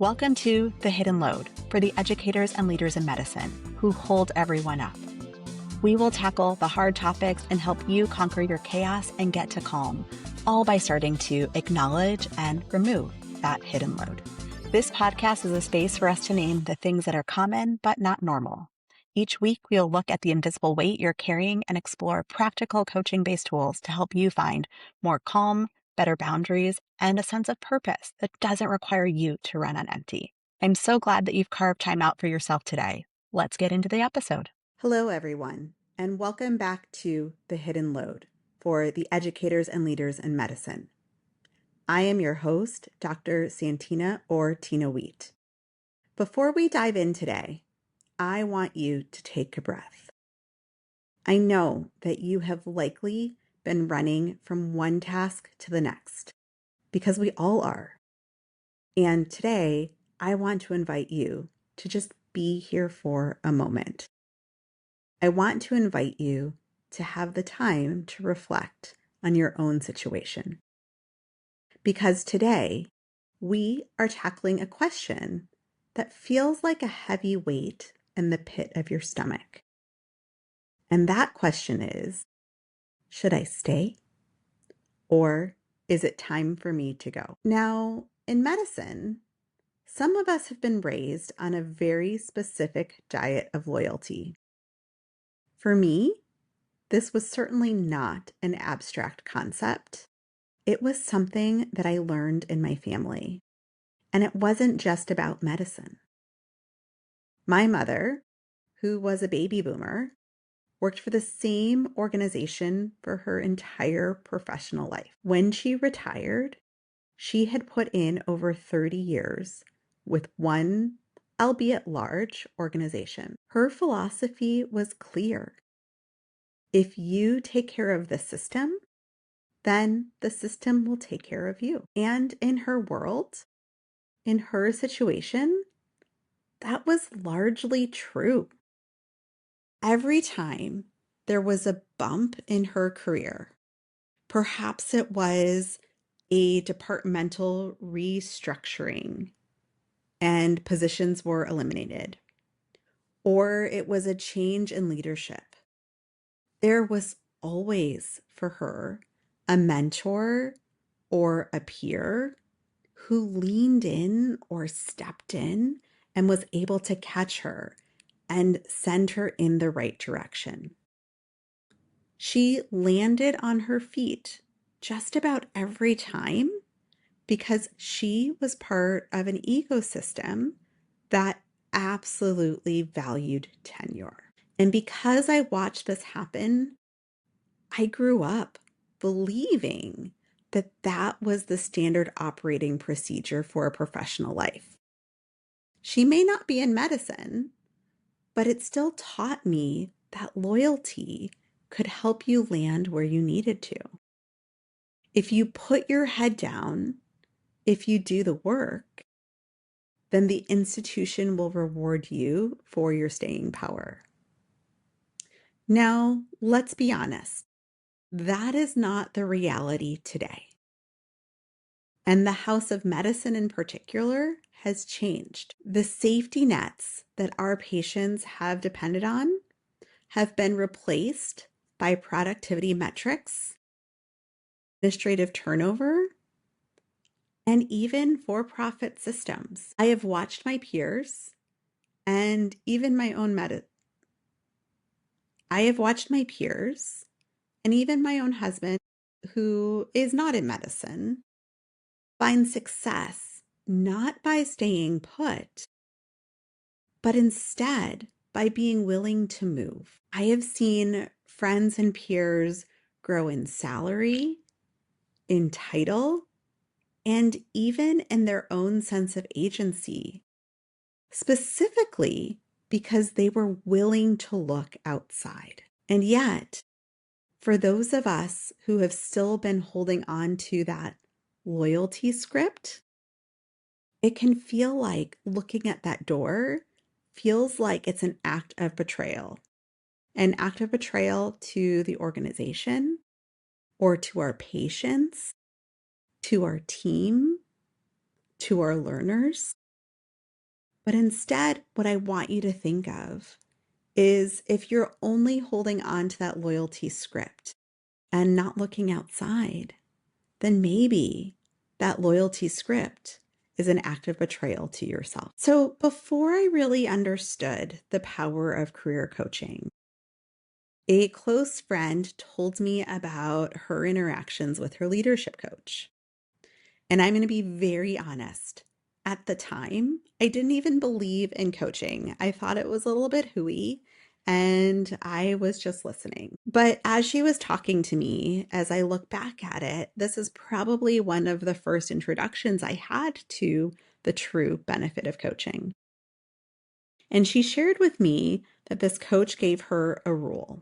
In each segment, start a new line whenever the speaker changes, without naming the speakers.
Welcome to The Hidden Load for the educators and leaders in medicine who hold everyone up. We will tackle the hard topics and help you conquer your chaos and get to calm, all by starting to acknowledge and remove that hidden load. This podcast is a space for us to name the things that are common but not normal. Each week, we'll look at the invisible weight you're carrying and explore practical coaching-based tools to help you find more calm, better boundaries, and a sense of purpose that doesn't require you to run on empty. I'm so glad that you've carved time out for yourself today. Let's get into the episode.
Hello, everyone, and welcome back to The Hidden Load for the educators and leaders in medicine. I am your host, Dr. Santina or Tina Wheat. Before we dive in today, I want you to take a breath. I know that you have likely been running from one task to the next, because we all are. And today, I want to invite you to just be here for a moment. I want to invite you to have the time to reflect on your own situation. Because today, we are tackling a question that feels like a heavy weight in the pit of your stomach. And that question is, should I stay? Or is it time for me to go? Now, in medicine, some of us have been raised on a very specific diet of loyalty. For me, this was certainly not an abstract concept. It was something that I learned in my family, and it wasn't just about medicine. My mother, who was a baby boomer, worked for the same organization for her entire professional life. When she retired, she had put in over 30 years with one, albeit large, organization. Her philosophy was clear. If you take care of the system, then the system will take care of you. And in her world, in her situation, that was largely true. Every time there was a bump in her career, perhaps it was a departmental restructuring and positions were eliminated, or it was a change in leadership, there was always for her a mentor or a peer who leaned in or stepped in and was able to catch her and send her in the right direction. She landed on her feet just about every time because she was part of an ecosystem that absolutely valued tenure. And because I watched this happen, I grew up believing that that was the standard operating procedure for a professional life. She may not be in medicine, but it still taught me that loyalty could help you land where you needed to. If you put your head down, if you do the work, then the institution will reward you for your staying power. Now, let's be honest. That is not the reality today. And the House of Medicine in particular has changed. The safety nets that our patients have depended on have been replaced by productivity metrics, administrative turnover, and even for-profit systems. I have watched my peers and even my own husband, who is not in medicine, find success not by staying put, but instead by being willing to move. I have seen friends and peers grow in salary, in title, and even in their own sense of agency, specifically because they were willing to look outside. And yet, for those of us who have still been holding on to that loyalty script, it can feel like looking at that door feels like it's an act of betrayal to the organization or to our patients, to our team, to our learners. But instead, what I want you to think of is if you're only holding on to that loyalty script and not looking outside, then maybe that loyalty script is an act of betrayal to yourself. So before I really understood the power of career coaching, a close friend told me about her interactions with her leadership coach. And I'm going to be very honest. At the time, I didn't even believe in coaching. I thought it was a little bit hooey and I was just listening. But as she was talking to me, as I look back at it, this is probably one of the first introductions I had to the true benefit of coaching. And she shared with me that this coach gave her a rule.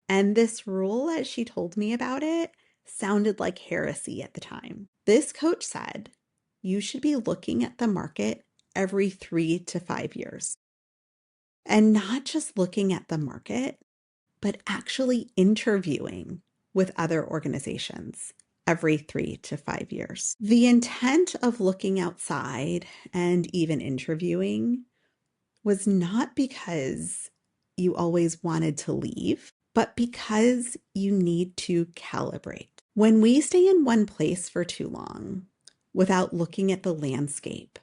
And this rule, as she told me about it, sounded like heresy at the time. This coach said, you should be looking at the market every 3 to 5 years. And not just looking at the market, but actually interviewing with other organizations every 3 to 5 years. The intent of looking outside and even interviewing was not because you always wanted to leave, but because you need to calibrate. When we stay in one place for too long without looking at the landscape,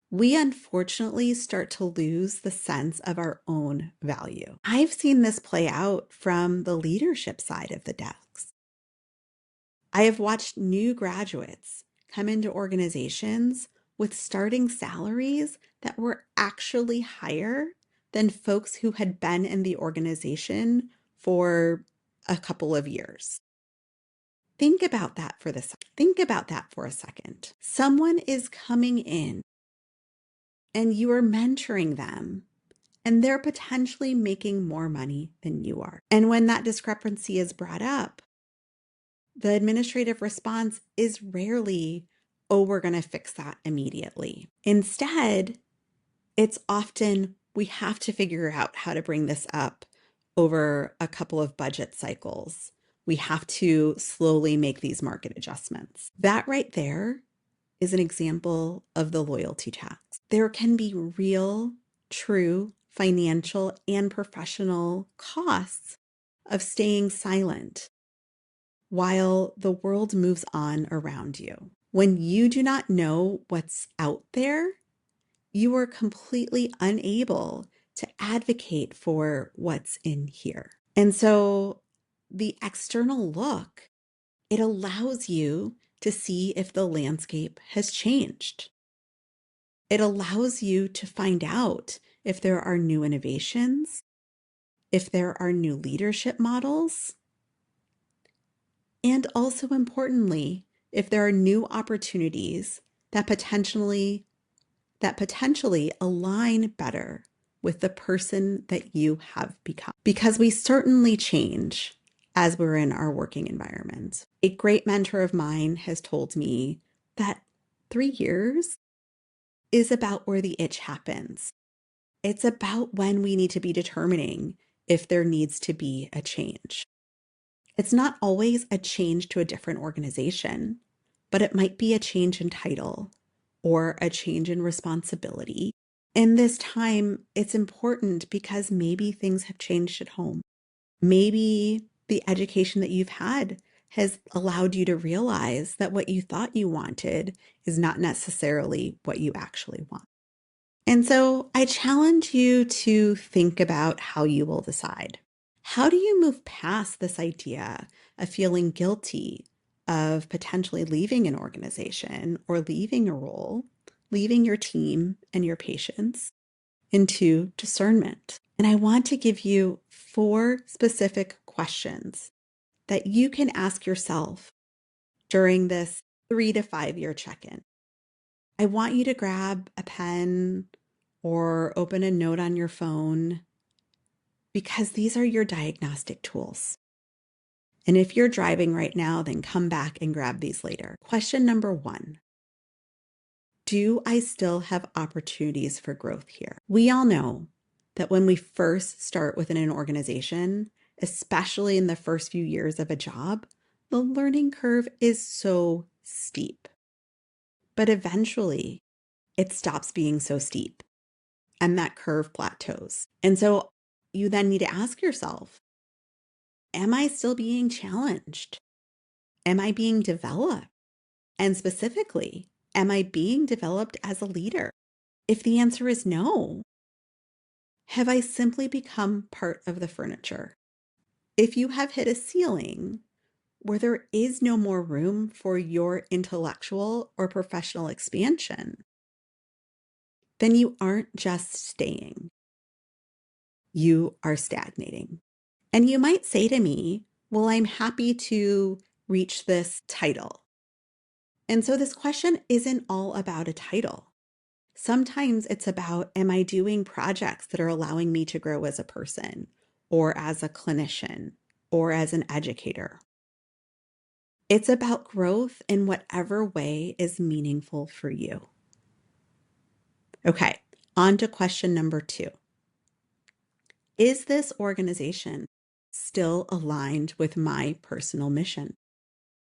we unfortunately start to lose the sense of our own value. I've seen this play out from the leadership side of the desks. I have watched new graduates come into organizations with starting salaries that were actually higher than folks who had been in the organization for a couple of years. Think about that for a second. Someone is coming in and you are mentoring them and they're potentially making more money than you are. And when that discrepancy is brought up, the administrative response is rarely, oh, we're going to fix that immediately. Instead, it's often, we have to figure out how to bring this up over a couple of budget cycles. We have to slowly make these market adjustments. That right there is an example of the loyalty tax. There can be real, true financial and professional costs of staying silent while the world moves on around you. When you do not know what's out there, you are completely unable to advocate for what's in here. And so the external look, it allows you to see if the landscape has changed. It allows you to find out if there are new innovations, if there are new leadership models, and also importantly, if there are new opportunities that potentially align better with the person that you have become. Because we certainly change as we're in our working environment. A great mentor of mine has told me that 3 years is about where the itch happens. It's about when we need to be determining if there needs to be a change. It's not always a change to a different organization, but it might be a change in title or a change in responsibility. In this time, it's important because maybe things have changed at home. Maybe the education that you've had has allowed you to realize that what you thought you wanted is not necessarily what you actually want. And so I challenge you to think about how you will decide. How do you move past this idea of feeling guilty of potentially leaving an organization or leaving a role, leaving your team and your patients, into discernment? And I want to give you 4 specific questions that you can ask yourself during this 3 to 5 year check-in. I want you to grab a pen or open a note on your phone because these are your diagnostic tools. And if you're driving right now, then come back and grab these later. Question number 1. Do I still have opportunities for growth here? We all know that when we first start within an organization, especially in the first few years of a job, the learning curve is so steep. But eventually, it stops being so steep and that curve plateaus. And so you then need to ask yourself, am I still being challenged? Am I being developed? And specifically, am I being developed as a leader? If the answer is no, have I simply become part of the furniture? If you have hit a ceiling where there is no more room for your intellectual or professional expansion, then you aren't just staying, you are stagnating. And you might say to me, well, I'm happy to reach this title. And so this question isn't all about a title. Sometimes it's about, am I doing projects that are allowing me to grow as a person or as a clinician or as an educator? It's about growth in whatever way is meaningful for you. Okay, on to question number 2. Is this organization still aligned with my personal mission?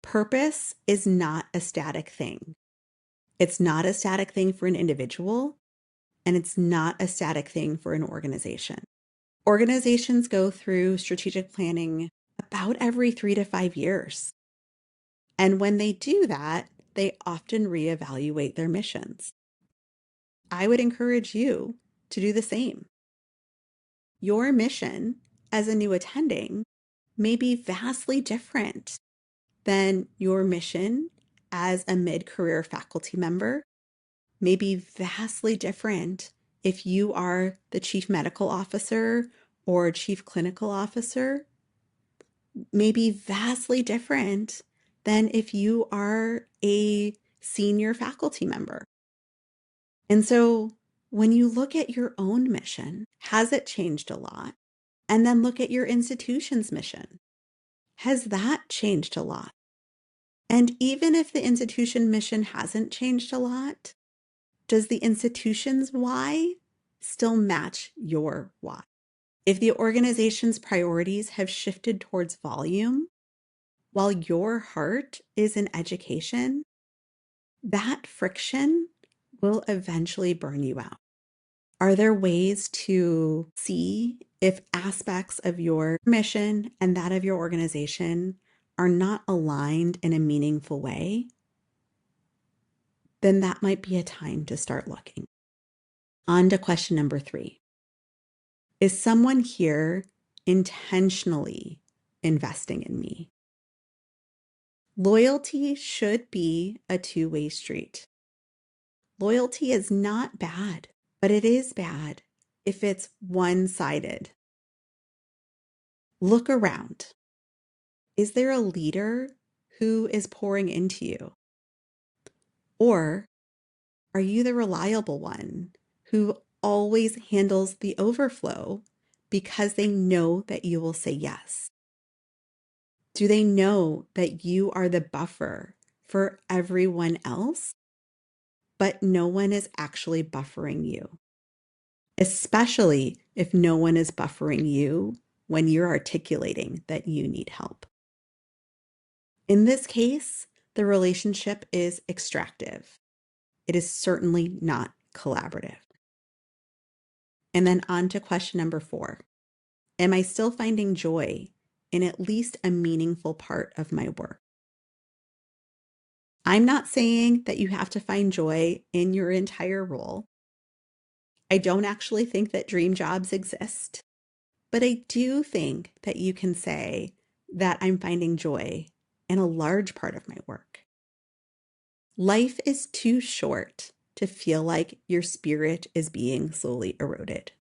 Purpose is not a static thing. It's not a static thing for an individual, and it's not a static thing for an organization. Organizations go through strategic planning about every 3 to 5 years. And when they do that, they often reevaluate their missions. I would encourage you to do the same. Your mission as a new attending may be vastly different than your mission as a mid-career faculty member, may be vastly different if you are the chief medical officer or chief clinical officer, may be vastly different than if you are a senior faculty member. And so when you look at your own mission, has it changed a lot? And then look at your institution's mission. Has that changed a lot? And even if the institution mission hasn't changed a lot, does the institution's why still match your why? If the organization's priorities have shifted towards volume while your heart is in education, that friction will eventually burn you out. Are there ways to see if aspects of your mission and that of your organization are not aligned in a meaningful way? Then that might be a time to start looking. On to question number 3. Is someone here intentionally investing in me? Loyalty should be a two-way street. Loyalty is not bad, but it is bad if it's one-sided. Look around. Is there a leader who is pouring into you? Or are you the reliable one who always handles the overflow because they know that you will say yes? Do they know that you are the buffer for everyone else, but no one is actually buffering you? Especially if no one is buffering you when you're articulating that you need help. In this case, the relationship is extractive. It is certainly not collaborative. And then on to question number 4. Am I still finding joy in at least a meaningful part of my work? I'm not saying that you have to find joy in your entire role. I don't actually think that dream jobs exist, but I do think that you can say that I'm finding joy in a large part of my work. Life is too short to feel like your spirit is being slowly eroded.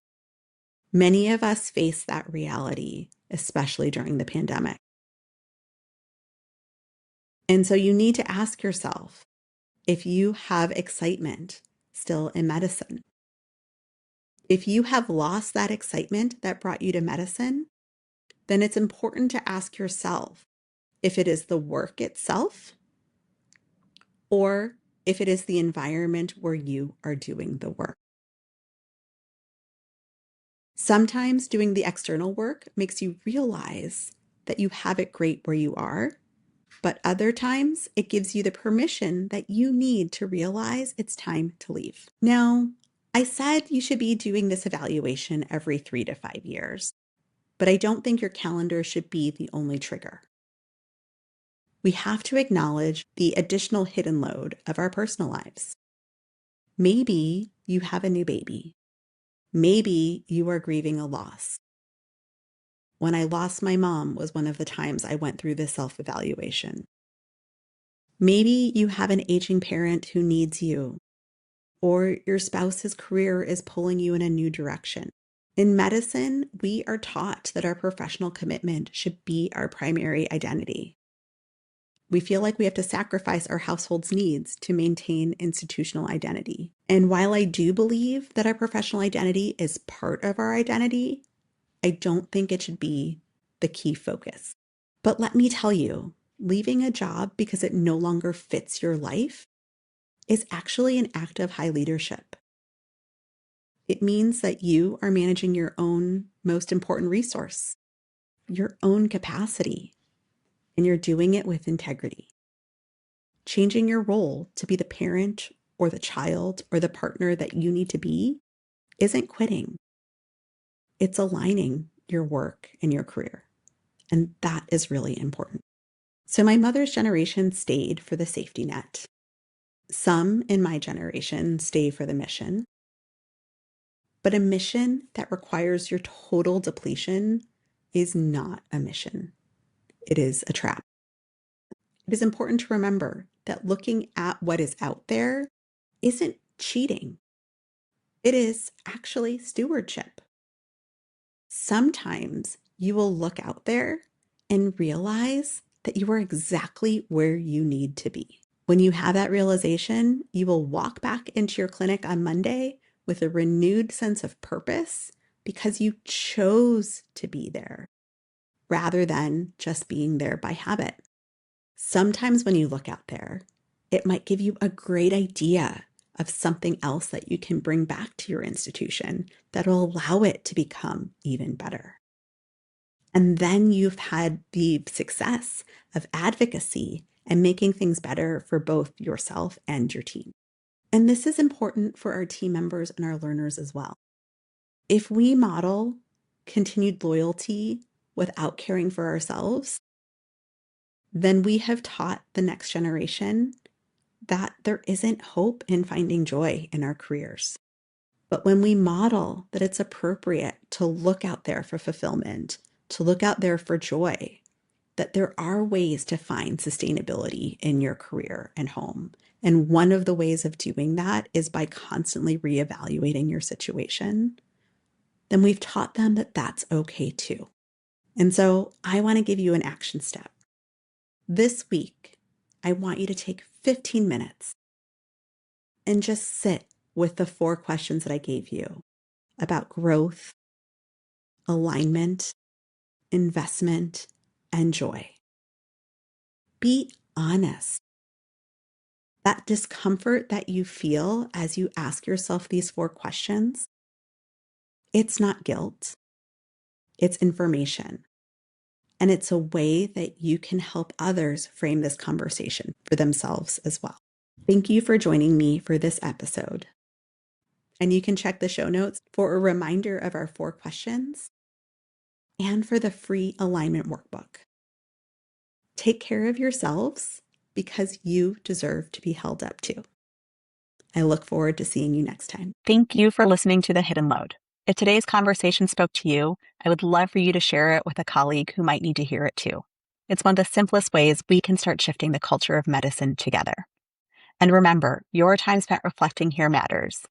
Many of us face that reality, especially during the pandemic. And so you need to ask yourself if you have excitement still in medicine. If you have lost that excitement that brought you to medicine, then it's important to ask yourself if it is the work itself or if it is the environment where you are doing the work. Sometimes doing the external work makes you realize that you have it great where you are, But other times, it gives you the permission that you need to realize it's time to leave. Now, I said you should be doing this evaluation every 3 to 5 years, but I don't think your calendar should be the only trigger. We have to acknowledge the additional hidden load of our personal lives. Maybe you have a new baby. Maybe you are grieving a loss. When I lost my mom was one of the times I went through this self-evaluation. Maybe you have an aging parent who needs you, or your spouse's career is pulling you in a new direction. In medicine, we are taught that our professional commitment should be our primary identity. We feel like we have to sacrifice our household's needs to maintain institutional identity. And while I do believe that our professional identity is part of our identity, I don't think it should be the key focus. But let me tell you, leaving a job because it no longer fits your life is actually an act of high leadership. It means that you are managing your own most important resource, your own capacity, and you're doing it with integrity. Changing your role to be the parent or the child or the partner that you need to be isn't quitting. It's aligning your work and your career. And that is really important. So my mother's generation stayed for the safety net. Some in my generation stay for the mission. But a mission that requires your total depletion is not a mission. It is a trap. It is important to remember that looking at what is out there isn't cheating. It is actually stewardship. Sometimes you will look out there and realize that you are exactly where you need to be. When you have that realization, you will walk back into your clinic on Monday with a renewed sense of purpose because you chose to be there rather than just being there by habit. Sometimes when you look out there, it might give you a great idea of something else that you can bring back to your institution that will allow it to become even better. And then you've had the success of advocacy and making things better for both yourself and your team. And this is important for our team members and our learners as well. If we model continued loyalty without caring for ourselves, then we have taught the next generation that there isn't hope in finding joy in our careers. But when we model that it's appropriate to look out there for fulfillment, to look out there for joy, that there are ways to find sustainability in your career and home. And one of the ways of doing that is by constantly reevaluating your situation. Then we've taught them that that's okay too. And so I want to give you an action step. This week, I want you to take 15 minutes and just sit with the 4 questions that I gave you about growth, alignment, investment, and joy. Be honest. That discomfort that you feel as you ask yourself these 4 questions, it's not guilt. It's information. And it's a way that you can help others frame this conversation for themselves as well. Thank you for joining me for this episode. And you can check the show notes for a reminder of our 4 questions and for the free alignment workbook. Take care of yourselves because you deserve to be held up too. I look forward to seeing you next time.
Thank you for listening to The Hidden Load. If today's conversation spoke to you, I would love for you to share it with a colleague who might need to hear it too. It's one of the simplest ways we can start shifting the culture of medicine together. And remember, your time spent reflecting here matters.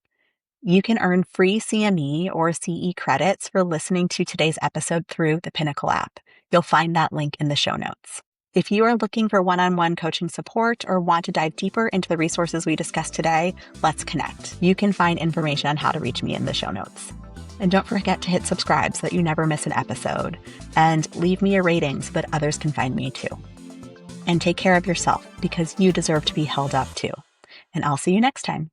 You can earn free CME or CE credits for listening to today's episode through the Pinnacle app. You'll find that link in the show notes. If you are looking for one-on-one coaching support or want to dive deeper into the resources we discussed today, let's connect. You can find information on how to reach me in the show notes. And don't forget to hit subscribe so that you never miss an episode. And leave me a rating so that others can find me too. And take care of yourself because you deserve to be held up too. And I'll see you next time.